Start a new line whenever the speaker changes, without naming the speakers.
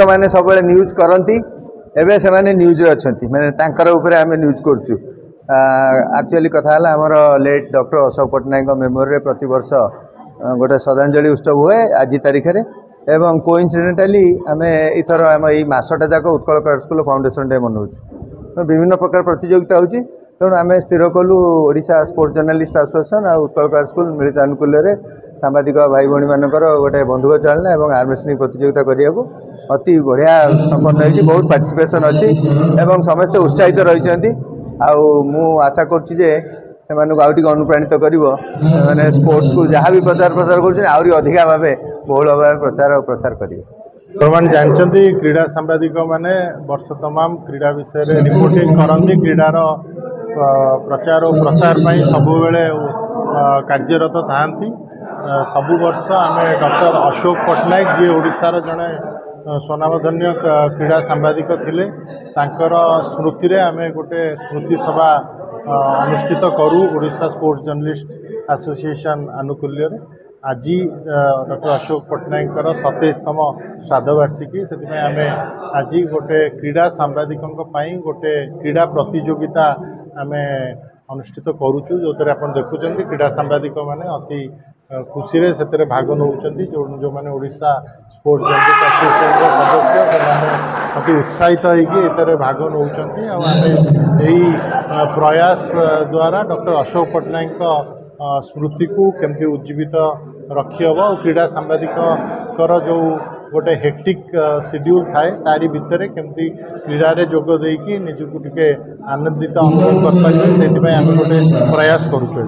मैंने सब न्यूज करती एवं से न्यूज अच्छा मैंने आम न्यूज करुँ एक्चुअली कथा आमर late doctor Ashok Pattanaik memory प्रति वर्ष गोटे श्रद्धांजलि उत्सव हुए आज तारीख में एवं कोइंसिडेंटाली आम इथर आम मसटा जाक उत्कल कला स्कूल फाउंडेशन डे मनाऊँ विभिन्न प्रकार प्रतियोगिता होती तेणु आम स्थिर कलु ओडिशा स्पोर्ट्स जर्नलिस्ट एसोसिएशन और उत्कल कला स्कूल मिलित आनुकूल्य सांबादिक भाई भौणी मानकर गोटे बंधुक चालना और आर्म रेसलिंग प्रतियोगिता करने को अति बढ़िया संपन्न होती बहुत पार्टिसिपेशन अच्छी एवं समस्ते उत्साहित रही आशा करुच्ची से अनुप्राणित कर स्पोर्ट्स को जहाँ भी प्रचार प्रसार करा भाव बहुल भाव प्रचार और प्रसार करेंगे।
मैंने जानते क्रीड़ा सांबादिक मैंने वर्ष तमाम क्रीड़ा विषय में रिपोर्टिंग करती क्रीडार प्रचार और प्रसार सब बेले कार्यरत था सबु वर्ष आम डॉक्टर अशोक पट्टनायक जी ओडिशार जड़े स्वनामधन्य क्रीड़ा सांबादिक थिले तांकर स्मृति रे आम गोटे स्मृति सभा अनुष्ठित करूँ ओडिशा स्पोर्ट्स जर्नलिस्ट एसोसिएशन आनुकूल्य आज डॉक्टर अशोक पट्टनायक 27तम श्राद्धवार्षिकी से आम आज गोटे क्रीड़ा सांबादिकों गोटे क्रीड़ा प्रतियोगिता आम अनुष्ठित करुचु जो आप देखुं क्रीड़ा सांबादिक मैंने अति खुशी से भाग नौ जो मैंने ओडिशा स्पोर्ट्स जर्नलिस्ट एसोसिएशन सदस्य से अति उत्साहित होकर भाग नौ प्रयास द्वारा डॉक्टर अशोक पट्टनायक स्मृति को केमती उज्जीवित रखी हम और क्रीड़ा सांबादिक जो गोटे हेक्टिक शेड्यूल थाए तारी भितर केमती क्रीड़ा रे जोग देकी निजको टिके आनंदित अनुभव कर पारे से आम गोटे प्रयास करुचु।